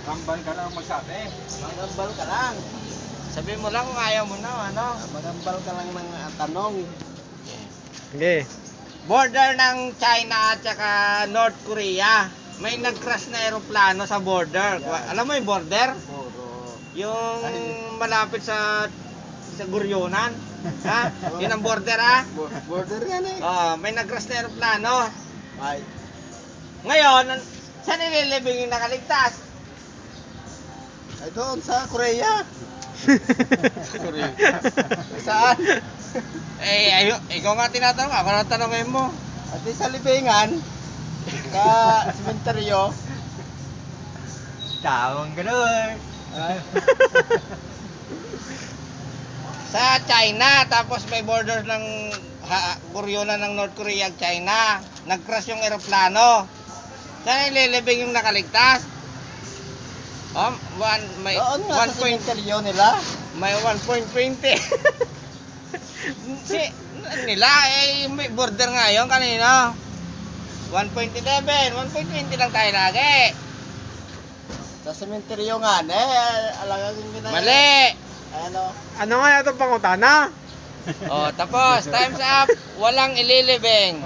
Kambal ka lang magsabi. Magambal ka lang. Sabi mo lang kung ayaw mo na, ano? Magambal ka lang ng tanong. Sige. Border ng China at saka North Korea. May nag-crash na eroplano sa border. Alam mo yung border? Puro. Yung malapit sa Guryonan. Ha? Yun ang border, ha? Border yan eh. May nag-crash na eroplano. Ay. Ngayon, saan nililibing yung nakaligtas? Ay doon sa Korea. Saan? Ikaw nga tinatanong, ako na tanongin mo. At di sa libingan. Sa sementeryo. Tawang ganun. Ay. Sa China, tapos may borders ng Guryonan ng North Korea at China. Nag-crash yung eroplano. Saan nililibing yung nakaligtas? May Doon nga sa 1 sementeryo nila. may 1.20. Nila may border nga yun kanina. 1.11, 1.20 lang tayo lagi. Sa sementeryo nga alagagin mo na. Mali. Ano? Ano nga itong pangutana? Tapos time's up. Walang ililibing.